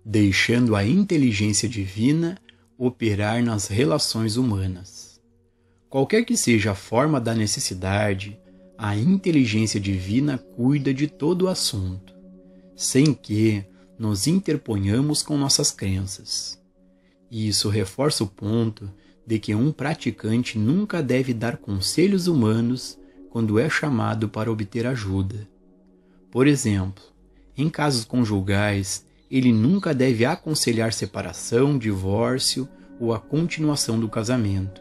deixando a inteligência divina operar nas relações humanas. Qualquer que seja a forma da necessidade, a inteligência divina cuida de todo o assunto, sem que nos interponhamos com nossas crenças. E isso reforça o ponto de que um praticante nunca deve dar conselhos humanos quando é chamado para obter ajuda. Por exemplo, em casos conjugais, ele nunca deve aconselhar separação, divórcio ou a continuação do casamento.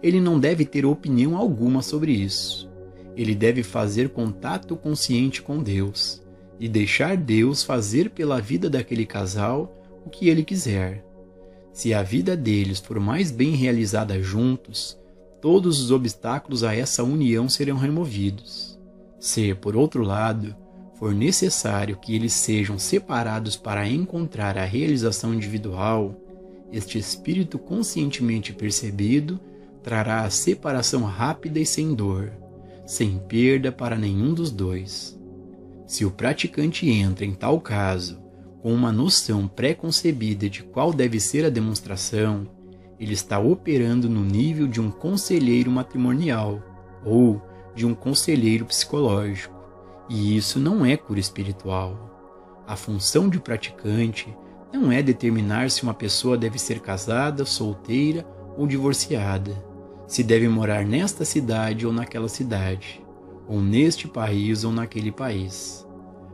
Ele não deve ter opinião alguma sobre isso. Ele deve fazer contato consciente com Deus e deixar Deus fazer pela vida daquele casal o que ele quiser. Se a vida deles for mais bem realizada juntos, todos os obstáculos a essa união serão removidos. Se, por outro lado, for necessário que eles sejam separados para encontrar a realização individual, este espírito conscientemente percebido trará a separação rápida e sem dor, sem perda para nenhum dos dois. Se o praticante entra em tal caso com uma noção pré-concebida de qual deve ser a demonstração, ele está operando no nível de um conselheiro matrimonial ou de um conselheiro psicológico, e isso não é cura espiritual. A função de praticante não é determinar se uma pessoa deve ser casada, solteira ou divorciada, se deve morar nesta cidade ou naquela cidade, ou neste país ou naquele país.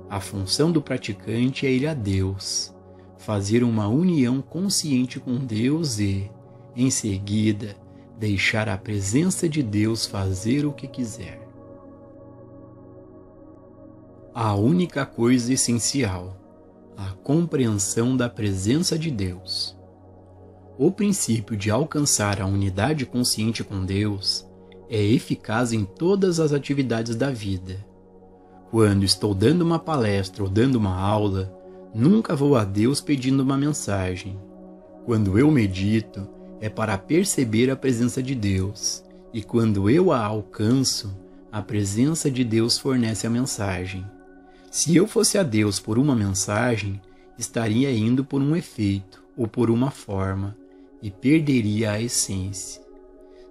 A função do praticante é ir a Deus, fazer uma união consciente com Deus e, em seguida, deixar a presença de Deus fazer o que quiser. A única coisa essencial, a compreensão da presença de Deus. O princípio de alcançar a unidade consciente com Deus é eficaz em todas as atividades da vida. Quando estou dando uma palestra ou dando uma aula, nunca vou a Deus pedindo uma mensagem. Quando eu medito, é para perceber a presença de Deus, e quando eu a alcanço, a presença de Deus fornece a mensagem. Se eu fosse a Deus por uma mensagem, estaria indo por um efeito ou por uma forma, e perderia a essência.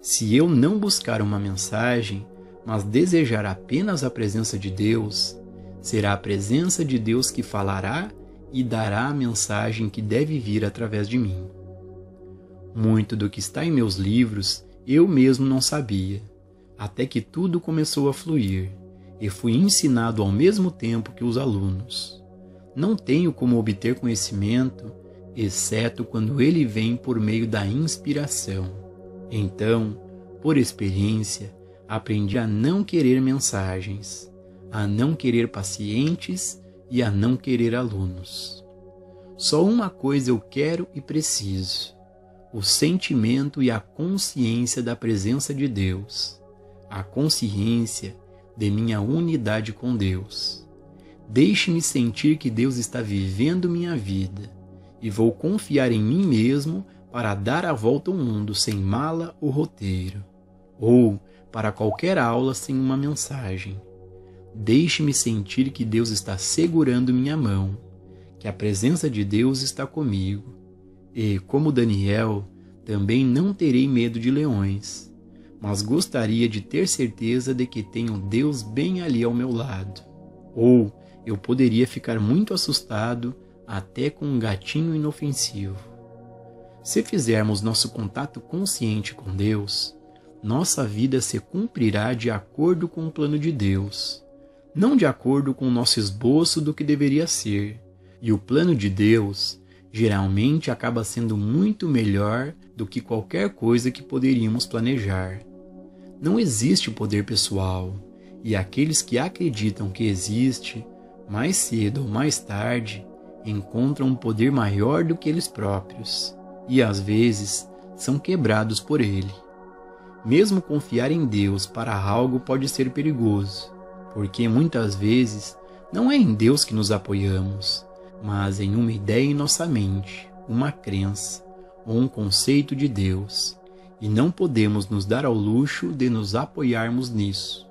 Se eu não buscar uma mensagem, mas desejar apenas a presença de Deus, será a presença de Deus que falará e dará a mensagem que deve vir através de mim. Muito do que está em meus livros eu mesmo não sabia, até que tudo começou a fluir, e fui ensinado ao mesmo tempo que os alunos. Não tenho como obter conhecimento, exceto quando ele vem por meio da inspiração. Então, por experiência, aprendi a não querer mensagens, a não querer pacientes e a não querer alunos. Só uma coisa eu quero e preciso: o sentimento e a consciência da presença de Deus, a consciência de minha unidade com Deus. Deixe-me sentir que Deus está vivendo minha vida, e vou confiar em mim mesmo para dar a volta ao mundo sem mala ou roteiro, ou para qualquer aula sem uma mensagem. Deixe-me sentir que Deus está segurando minha mão, que a presença de Deus está comigo. E, como Daniel, também não terei medo de leões, mas gostaria de ter certeza de que tenho Deus bem ali ao meu lado. Ou eu poderia ficar muito assustado até com um gatinho inofensivo. Se fizermos nosso contato consciente com Deus, nossa vida se cumprirá de acordo com o plano de Deus, não de acordo com o nosso esboço do que deveria ser. E o plano de Deus geralmente acaba sendo muito melhor do que qualquer coisa que poderíamos planejar. Não existe poder pessoal, e aqueles que acreditam que existe, mais cedo ou mais tarde, encontram um poder maior do que eles próprios, e às vezes são quebrados por ele. Mesmo confiar em Deus para algo pode ser perigoso, porque muitas vezes não é em Deus que nos apoiamos, mas em uma ideia em nossa mente, uma crença ou um conceito de Deus, e não podemos nos dar ao luxo de nos apoiarmos nisso.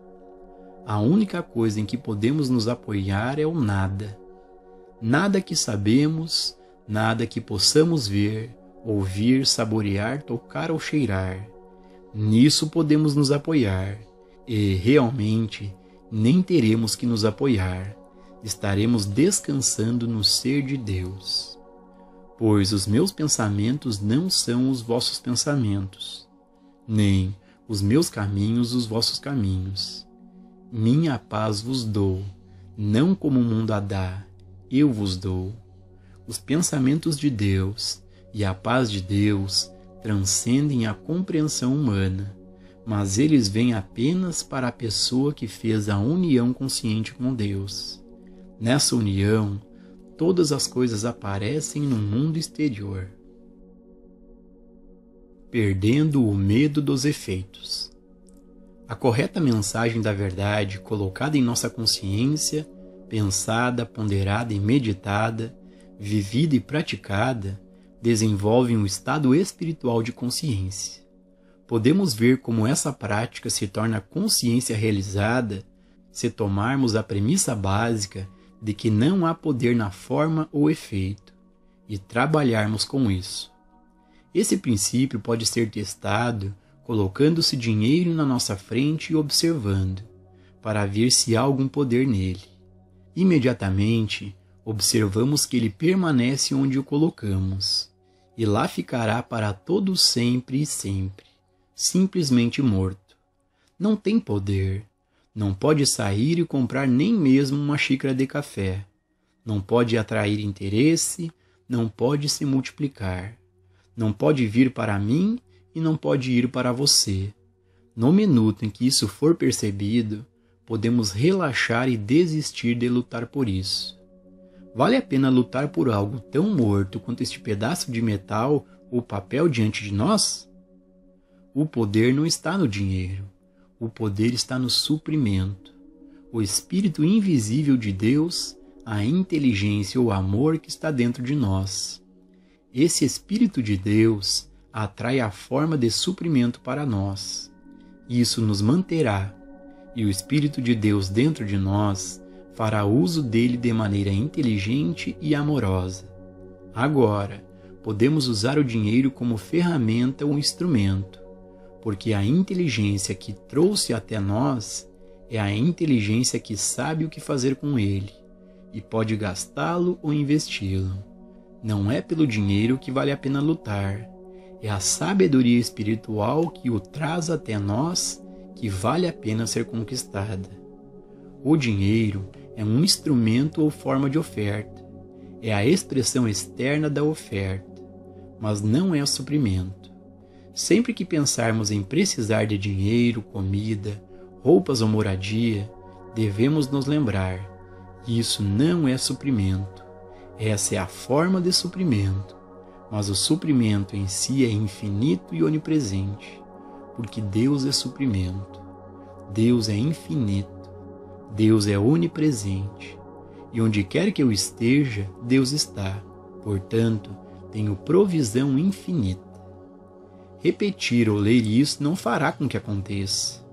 A única coisa em que podemos nos apoiar é o nada. Nada que sabemos, nada que possamos ver, ouvir, saborear, tocar ou cheirar. Nisso podemos nos apoiar, e realmente nem teremos que nos apoiar, estaremos descansando no ser de Deus. Pois os meus pensamentos não são os vossos pensamentos, nem os meus caminhos os vossos caminhos. Minha paz vos dou, não como o mundo a dá, eu vos dou. Os pensamentos de Deus e a paz de Deus transcendem a compreensão humana, mas eles vêm apenas para a pessoa que fez a união consciente com Deus. Nessa união, todas as coisas aparecem no mundo exterior. Perdendo o medo dos efeitos. A correta mensagem da verdade colocada em nossa consciência, pensada, ponderada e meditada, vivida e praticada, desenvolve um estado espiritual de consciência. Podemos ver como essa prática se torna consciência realizada se tomarmos a premissa básica de que não há poder na forma ou efeito, e trabalharmos com isso. Esse princípio pode ser testado colocando-se dinheiro na nossa frente e observando, para ver se há algum poder nele. Imediatamente, observamos que ele permanece onde o colocamos, e lá ficará para todo sempre e sempre, simplesmente morto. Não tem poder, não pode sair e comprar nem mesmo uma xícara de café, não pode atrair interesse, não pode se multiplicar, não pode vir para mim e não pode ir para você. No minuto em que isso for percebido, podemos relaxar e desistir de lutar por isso. Vale a pena lutar por algo tão morto quanto este pedaço de metal ou papel diante de nós? O poder não está no dinheiro. O poder está no suprimento. O Espírito invisível de Deus, a inteligência ou amor que está dentro de nós. Esse Espírito de Deus atrai a forma de suprimento para nós. Isso nos manterá, e o Espírito de Deus dentro de nós fará uso dele de maneira inteligente e amorosa. Agora, podemos usar o dinheiro como ferramenta ou instrumento, porque a inteligência que trouxe até nós é a inteligência que sabe o que fazer com ele, e pode gastá-lo ou investi-lo. Não é pelo dinheiro que vale a pena lutar, é a sabedoria espiritual que o traz até nós que vale a pena ser conquistada. O dinheiro é um instrumento ou forma de oferta, é a expressão externa da oferta, mas não é suprimento. Sempre que pensarmos em precisar de dinheiro, comida, roupas ou moradia, devemos nos lembrar que isso não é suprimento. Essa é a forma de suprimento, mas o suprimento em si é infinito e onipresente, porque Deus é suprimento. Deus é infinito, Deus é onipresente, e onde quer que eu esteja, Deus está. Portanto, tenho provisão infinita. Repetir ou ler isso não fará com que aconteça.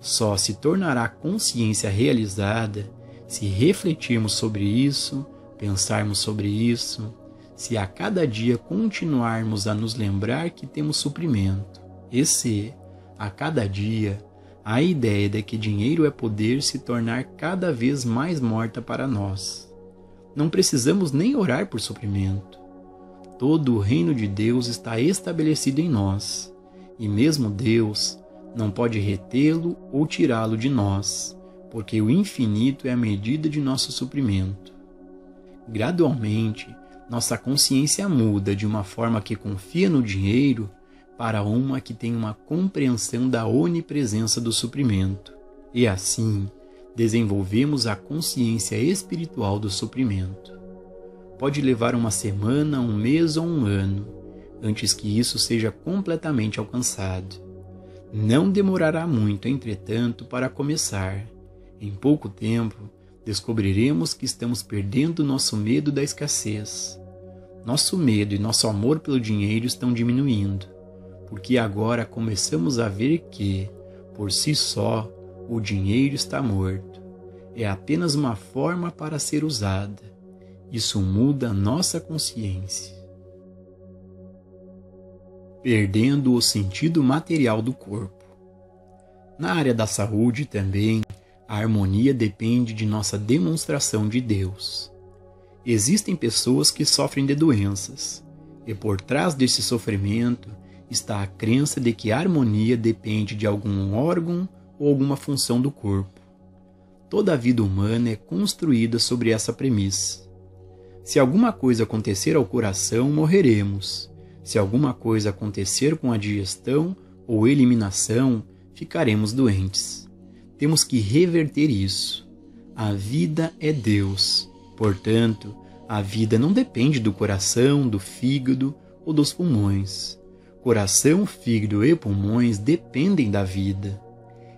Só se tornará consciência realizada se refletirmos sobre isso, pensarmos sobre isso, se a cada dia continuarmos a nos lembrar que temos suprimento, e se, a cada dia, a ideia de que dinheiro é poder se tornar cada vez mais morta para nós. Não precisamos nem orar por suprimento. Todo o reino de Deus está estabelecido em nós, e mesmo Deus não pode retê-lo ou tirá-lo de nós, porque o infinito é a medida de nosso suprimento. Gradualmente, nossa consciência muda de uma forma que confia no dinheiro para uma que tem uma compreensão da onipresença do suprimento, e assim desenvolvemos a consciência espiritual do suprimento. Pode levar uma semana, um mês ou um ano, antes que isso seja completamente alcançado. Não demorará muito, entretanto, para começar. Em pouco tempo, descobriremos que estamos perdendo nosso medo da escassez. Nosso medo e nosso amor pelo dinheiro estão diminuindo, porque agora começamos a ver que, por si só, o dinheiro está morto. É apenas uma forma para ser usada. Isso muda a nossa consciência. Perdendo o sentido material do corpo. Na área da saúde também, a harmonia depende de nossa demonstração de Deus. Existem pessoas que sofrem de doenças, e por trás desse sofrimento está a crença de que a harmonia depende de algum órgão ou alguma função do corpo. Toda a vida humana é construída sobre essa premissa. Se alguma coisa acontecer ao coração, morreremos. Se alguma coisa acontecer com a digestão ou eliminação, ficaremos doentes. Temos que reverter isso. A vida é Deus. Portanto, a vida não depende do coração, do fígado ou dos pulmões. Coração, fígado e pulmões dependem da vida.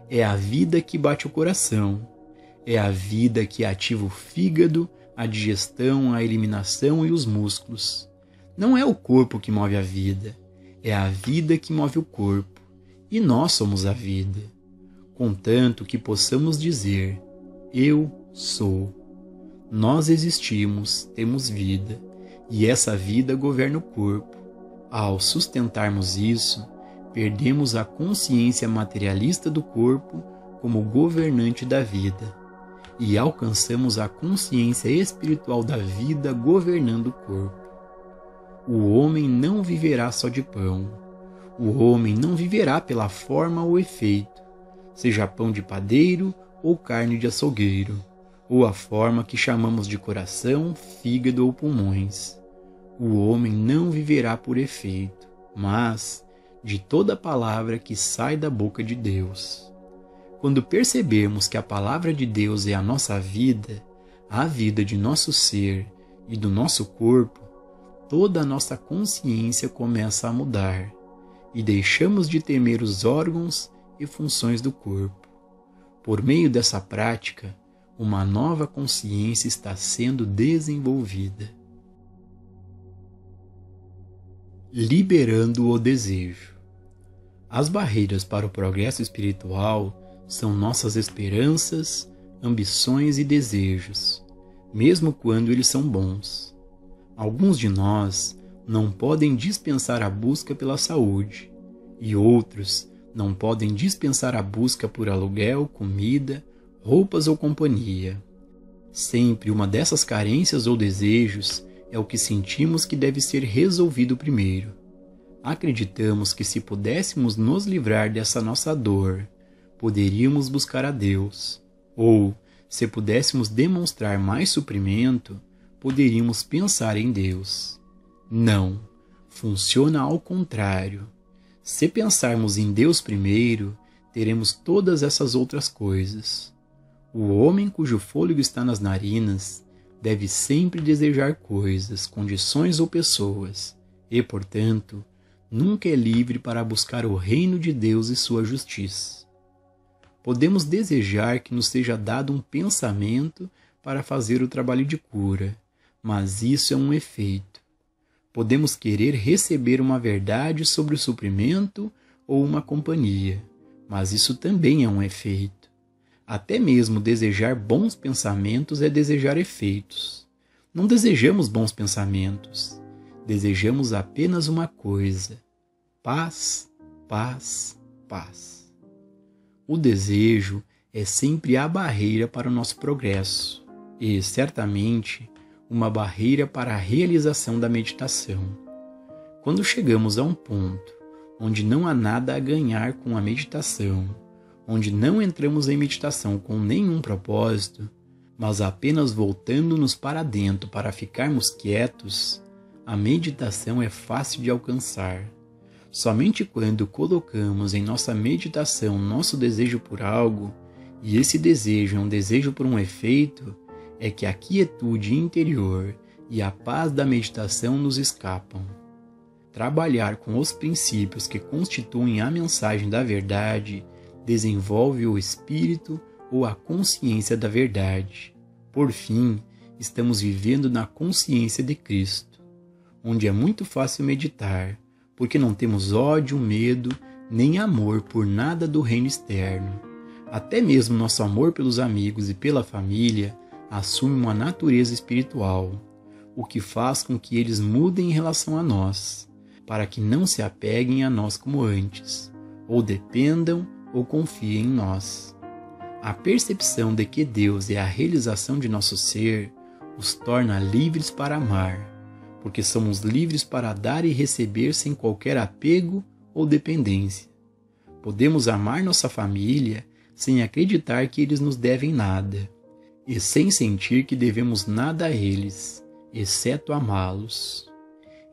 É a vida que bate o coração. É a vida que ativa o fígado, a digestão, a eliminação e os músculos. Não é o corpo que move a vida, é a vida que move o corpo, e nós somos a vida. Contanto que possamos dizer, eu sou. Nós existimos, temos vida, e essa vida governa o corpo. Ao sustentarmos isso, perdemos a consciência materialista do corpo como governante da vida, e alcançamos a consciência espiritual da vida governando o corpo. O homem não viverá só de pão. O homem não viverá pela forma ou efeito, seja pão de padeiro ou carne de açougueiro, ou a forma que chamamos de coração, fígado ou pulmões. O homem não viverá por efeito, mas de toda palavra que sai da boca de Deus. Quando percebermos que a palavra de Deus é a nossa vida, a vida de nosso ser e do nosso corpo, toda a nossa consciência começa a mudar e deixamos de temer os órgãos e funções do corpo. Por meio dessa prática, uma nova consciência está sendo desenvolvida. Liberando o desejo. As barreiras para o progresso espiritual são nossas esperanças, ambições e desejos, mesmo quando eles são bons. Alguns de nós não podem dispensar a busca pela saúde, e outros não podem dispensar a busca por aluguel, comida, roupas ou companhia. Sempre uma dessas carências ou desejos é o que sentimos que deve ser resolvido primeiro. Acreditamos que se pudéssemos nos livrar dessa nossa dor, poderíamos buscar a Deus, ou, se pudéssemos demonstrar mais suprimento, poderíamos pensar em Deus. Não, funciona ao contrário. Se pensarmos em Deus primeiro, teremos todas essas outras coisas. O homem cujo fôlego está nas narinas deve sempre desejar coisas, condições ou pessoas, e, portanto, nunca é livre para buscar o reino de Deus e sua justiça. Podemos desejar que nos seja dado um pensamento para fazer o trabalho de cura, mas isso é um efeito. Podemos querer receber uma verdade sobre o suprimento ou uma companhia, mas isso também é um efeito. Até mesmo desejar bons pensamentos é desejar efeitos. Não desejamos bons pensamentos, desejamos apenas uma coisa: paz, paz, paz. O desejo é sempre a barreira para o nosso progresso e, certamente, uma barreira para a realização da meditação. Quando chegamos a um ponto onde não há nada a ganhar com a meditação, onde não entramos em meditação com nenhum propósito, mas apenas voltando-nos para dentro para ficarmos quietos, a meditação é fácil de alcançar. Somente quando colocamos em nossa meditação nosso desejo por algo, e esse desejo é um desejo por um efeito, é que a quietude interior e a paz da meditação nos escapam. Trabalhar com os princípios que constituem a mensagem da verdade desenvolve o espírito ou a consciência da verdade. Por fim, estamos vivendo na consciência de Cristo, onde é muito fácil meditar, porque não temos ódio, medo, nem amor por nada do reino externo. Até mesmo nosso amor pelos amigos e pela família assume uma natureza espiritual, o que faz com que eles mudem em relação a nós, para que não se apeguem a nós como antes, ou dependam ou confiem em nós. A percepção de que Deus é a realização de nosso ser os torna livres para amar, porque somos livres para dar e receber sem qualquer apego ou dependência. Podemos amar nossa família sem acreditar que eles nos devem nada, e sem sentir que devemos nada a eles, exceto amá-los.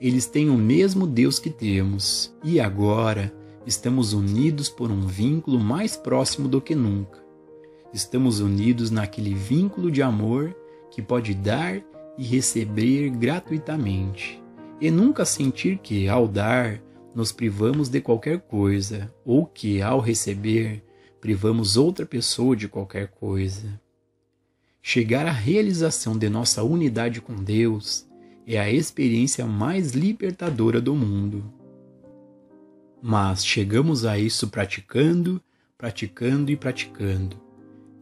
Eles têm o mesmo Deus que temos, e agora estamos unidos por um vínculo mais próximo do que nunca. Estamos unidos naquele vínculo de amor que pode dar e receber gratuitamente, e nunca sentir que, ao dar, nos privamos de qualquer coisa, ou que, ao receber, privamos outra pessoa de qualquer coisa. Chegar à realização de nossa unidade com Deus é a experiência mais libertadora do mundo. Mas chegamos a isso praticando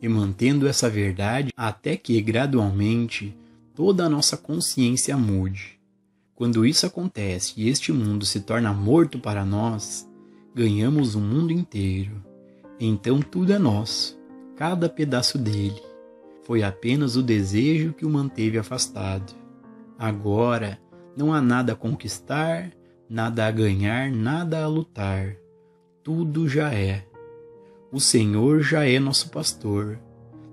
e mantendo essa verdade até que, gradualmente, toda a nossa consciência mude. Quando isso acontece e este mundo se torna morto para nós, ganhamos o mundo inteiro. Então tudo é nosso, cada pedaço dele. Foi apenas o desejo que o manteve afastado. Agora não há nada a conquistar, nada a ganhar, nada a lutar. Tudo já é. O Senhor já é nosso pastor,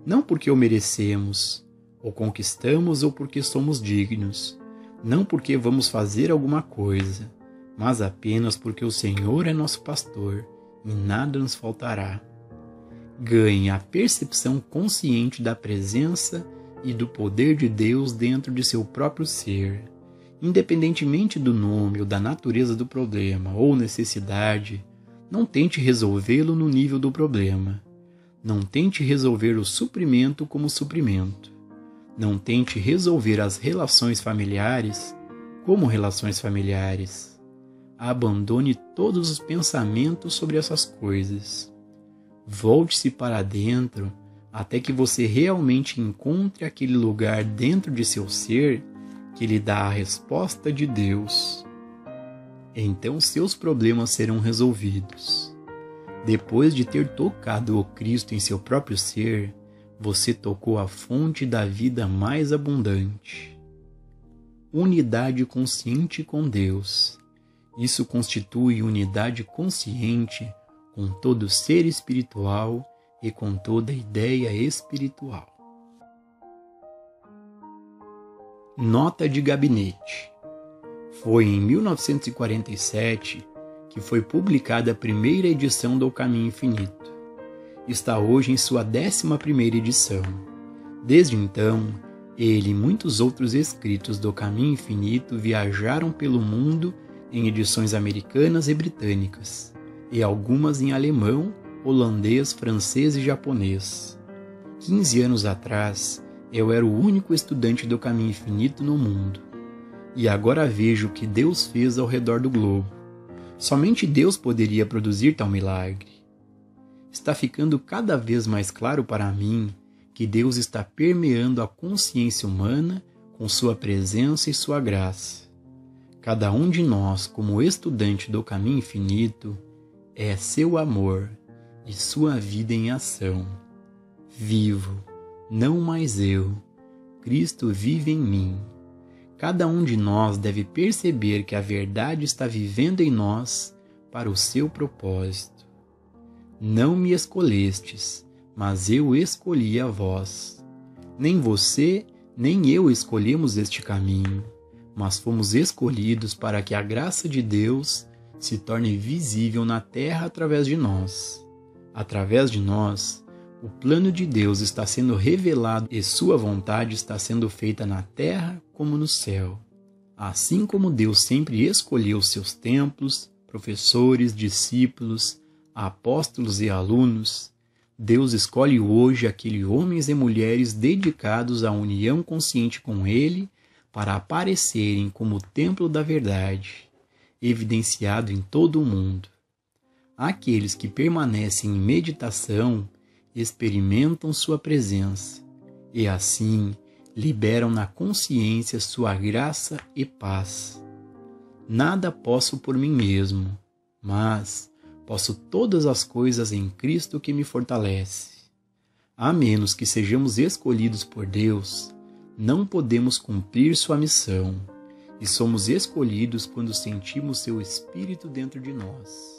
não porque o merecemos, ou conquistamos ou porque somos dignos, não porque vamos fazer alguma coisa, mas apenas porque o Senhor é nosso pastor e nada nos faltará. Ganhe a percepção consciente da presença e do poder de Deus dentro de seu próprio ser, independentemente do nome ou da natureza do problema ou necessidade. Não tente resolvê-lo no nível do problema. Não tente resolver o suprimento como suprimento. Não tente resolver as relações familiares como relações familiares. Abandone todos os pensamentos sobre essas coisas. Volte-se para dentro até que você realmente encontre aquele lugar dentro de seu ser que lhe dá a resposta de Deus. Então seus problemas serão resolvidos. Depois de ter tocado o Cristo em seu próprio ser, você tocou a fonte da vida mais abundante. Unidade consciente com Deus. Isso constitui unidade consciente com todo ser espiritual e com toda ideia espiritual. Nota de gabinete. Foi em 1947 que foi publicada a primeira edição do Caminho Infinito. Está hoje em sua 11ª edição. Desde então, ele e muitos outros escritos do Caminho Infinito viajaram pelo mundo em edições americanas e britânicas, e algumas em alemão, holandês, francês e japonês. 15 anos atrás, eu era o único estudante do Caminho Infinito no mundo. E agora vejo o que Deus fez ao redor do globo. Somente Deus poderia produzir tal milagre. Está ficando cada vez mais claro para mim que Deus está permeando a consciência humana com sua presença e sua graça. Cada um de nós, como estudante do Caminho Infinito, é seu amor e sua vida em ação. Vivo, não mais eu. Cristo vive em mim. Cada um de nós deve perceber que a verdade está vivendo em nós para o seu propósito. Não me escolhestes, mas eu escolhi a vós. Nem você, nem eu escolhemos este caminho, mas fomos escolhidos para que a graça de Deus se torne visível na terra através de nós. Através de nós, o plano de Deus está sendo revelado e sua vontade está sendo feita na terra como no céu. Assim como Deus sempre escolheu seus templos, professores, discípulos, apóstolos e alunos, Deus escolhe hoje aqueles homens e mulheres dedicados à união consciente com Ele para aparecerem como o templo da verdade, evidenciado em todo o mundo. Aqueles que permanecem em meditação experimentam sua presença e assim liberam na consciência sua graça e paz. Nada posso por mim mesmo, mas posso todas as coisas em Cristo que me fortalece. A menos que sejamos escolhidos por Deus, não podemos cumprir sua missão, e somos escolhidos quando sentimos seu Espírito dentro de nós.